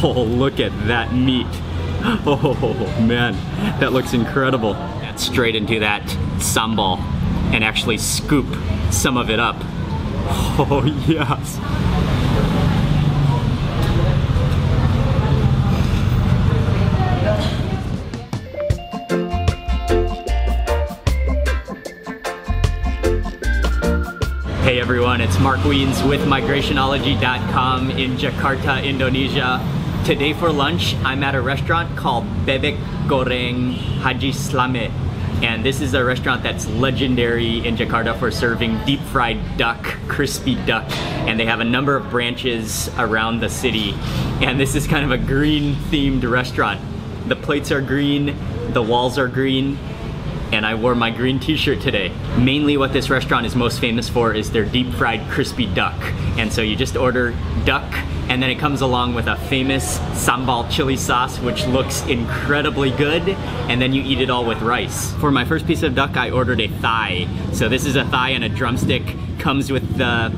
Oh, look at that meat. Oh man, that looks incredible. That's straight into that sambal and actually scoop some of it up. Oh yes. Hey everyone, it's Mark Wiens with Migrationology.com in Jakarta, Indonesia. Today for lunch, I'm at a restaurant called Bebek Goreng Haji Slame. And this is a restaurant that's legendary in Jakarta for serving deep fried duck, crispy duck. And they have a number of branches around the city. And this is kind of a green themed restaurant. The plates are green, the walls are green, and I wore my green t-shirt today. Mainly what this restaurant is most famous for is their deep fried crispy duck. And so you just order duck, and then it comes along with a famous sambal chili sauce, which looks incredibly good, and then you eat it all with rice. For my first piece of duck, I ordered a thigh. So this is a thigh and a drumstick, comes with the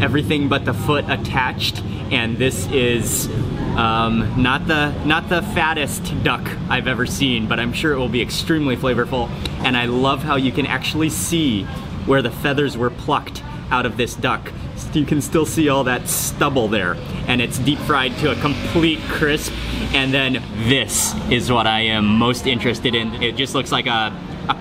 everything but the foot attached, and this is not the fattest duck I've ever seen, but I'm sure it will be extremely flavorful. And I love how you can actually see where the feathers were plucked out of this duck. You can still see all that stubble there, and it's deep fried to a complete crisp. And then this is what I am most interested in. It just looks like a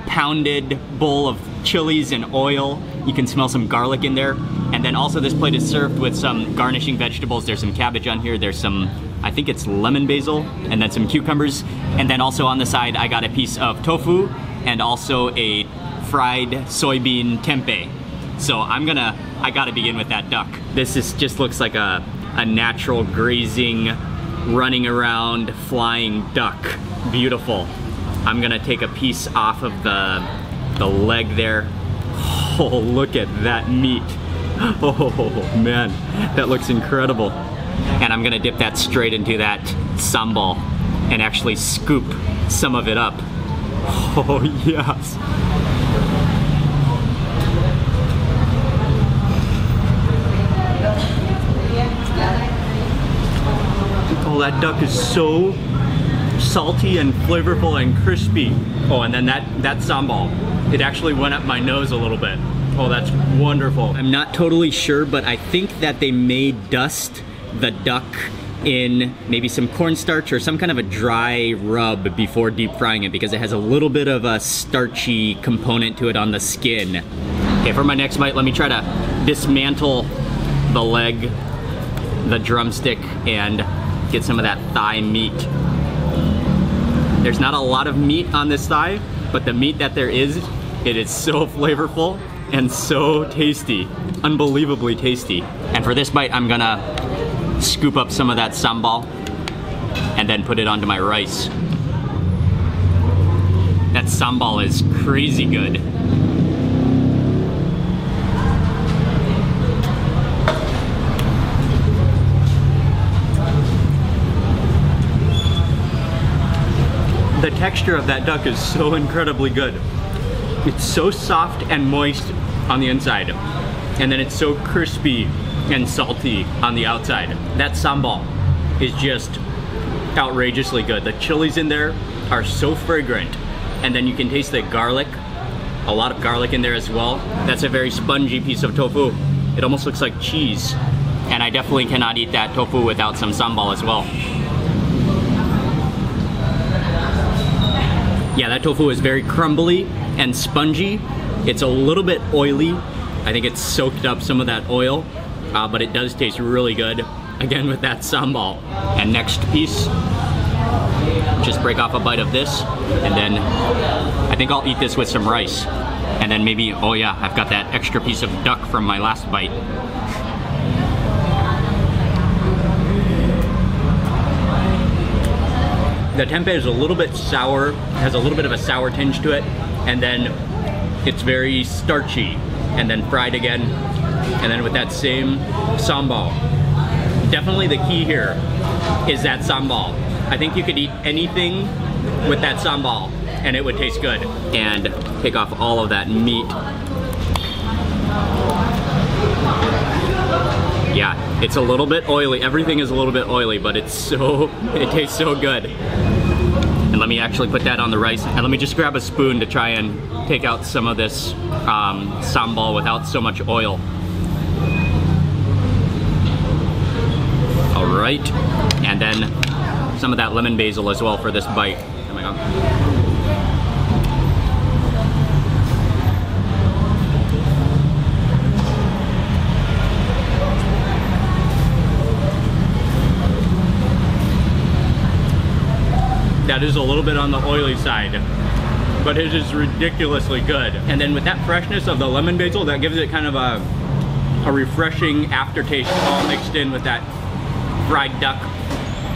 pounded bowl of chilies and oil. You can smell some garlic in there. And then also this plate is served with some garnishing vegetables. There's some cabbage on here. There's some, I think it's lemon basil, and then some cucumbers. And then also on the side, I got a piece of tofu and also a fried soybean tempeh. So I gotta begin with that duck. This just looks like a natural grazing, running around, flying duck. Beautiful. I'm gonna take a piece off of the leg there. Oh, look at that meat. Oh man, that looks incredible. And I'm gonna dip that straight into that sambal and actually scoop some of it up. Oh yes. Oh, that duck is so salty and flavorful and crispy. Oh, and then that sambal, it actually went up my nose a little bit. Oh, that's wonderful. I'm not totally sure, but I think that they may dust the duck in maybe some cornstarch or some kind of a dry rub before deep frying it, because it has a little bit of a starchy component to it on the skin. Okay, for my next bite, let me try to dismantle the leg, the drumstick, and get some of that thigh meat. There's not a lot of meat on this thigh, but the meat that there is, it is so flavorful and so tasty, unbelievably tasty. And for this bite, I'm gonna scoop up some of that sambal and then put it onto my rice. That sambal is crazy good. The texture of that duck is so incredibly good. It's so soft and moist on the inside, and then it's so crispy and salty on the outside. That sambal is just outrageously good. The chilies in there are so fragrant, and then you can taste the garlic, a lot of garlic in there as well. That's a very spongy piece of tofu. It almost looks like cheese, and I definitely cannot eat that tofu without some sambal as well. Yeah, that tofu is very crumbly and spongy. It's a little bit oily. I think it's soaked up some of that oil, but it does taste really good, again with that sambal. And next piece, just break off a bite of this, and then I think I'll eat this with some rice. And then maybe, oh yeah, I've got that extra piece of duck from my last bite. The tempeh is a little bit sour, has a little bit of a sour tinge to it, and then it's very starchy, and then fried again, and then with that same sambal. Definitely the key here is that sambal. I think you could eat anything with that sambal and it would taste good. And take off all of that meat. Yeah, It's a little bit oily. Everything is a little bit oily, but it tastes so good. And let me actually put that on the rice. And let me just grab a spoon to try and take out some of this sambal without so much oil. All right, and then some of that lemon basil as well for this bite. Oh my God. That is a little bit on the oily side, but it is ridiculously good. And then with that freshness of the lemon basil, that gives it kind of a refreshing aftertaste, all mixed in with that fried duck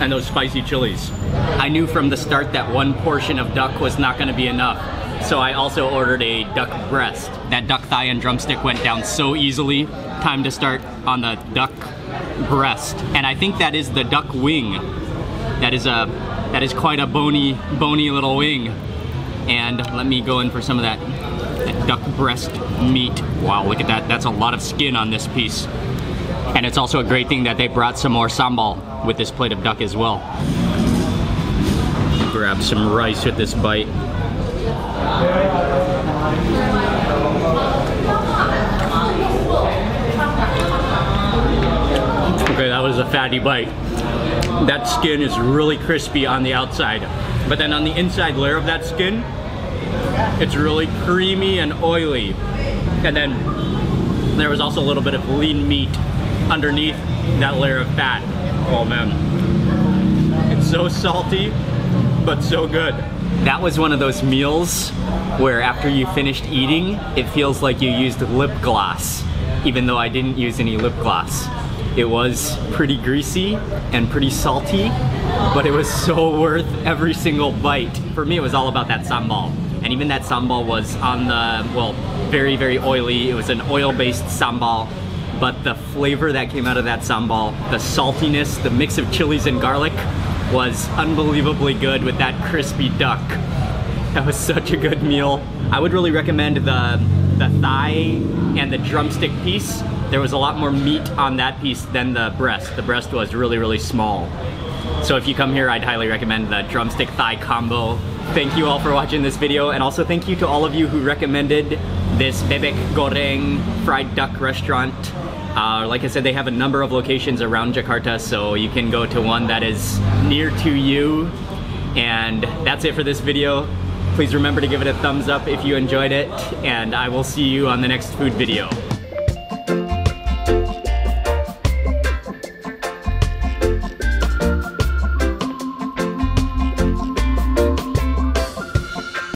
and those spicy chilies. I knew from the start that one portion of duck was not going to be enough, so I also ordered a duck breast. That duck thigh and drumstick went down so easily. Time to start on the duck breast. And I think that is the duck wing. That is quite a bony little wing. And let me go in for some of that duck breast meat. Wow, look at that. That's a lot of skin on this piece. And it's also a great thing that they brought some more sambal with this plate of duck as well. Grab some rice with this bite. Okay, that was a fatty bite. That skin is really crispy on the outside, but then on the inside layer of that skin, it's really creamy and oily. And then there was also a little bit of lean meat underneath that layer of fat. Oh man, it's so salty, but so good. That was one of those meals where after you finished eating, it feels like you used lip gloss, even though I didn't use any lip gloss. It was pretty greasy and pretty salty, but it was so worth every single bite. For me, it was all about that sambal. And even that sambal was on the, well, very, very oily. It was an oil-based sambal, but the flavor that came out of that sambal, the saltiness, the mix of chilies and garlic was unbelievably good with that crispy duck. That was such a good meal. I would really recommend the thigh and the drumstick piece. There was a lot more meat on that piece than the breast. The breast was really, really small. So if you come here, I'd highly recommend the drumstick thigh combo. Thank you all for watching this video, and also thank you to all of you who recommended this Bebek Goreng fried duck restaurant. Like I said, they have a number of locations around Jakarta, so you can go to one that is near to you. And that's it for this video. Please remember to give it a thumbs up if you enjoyed it, and I will see you on the next food video.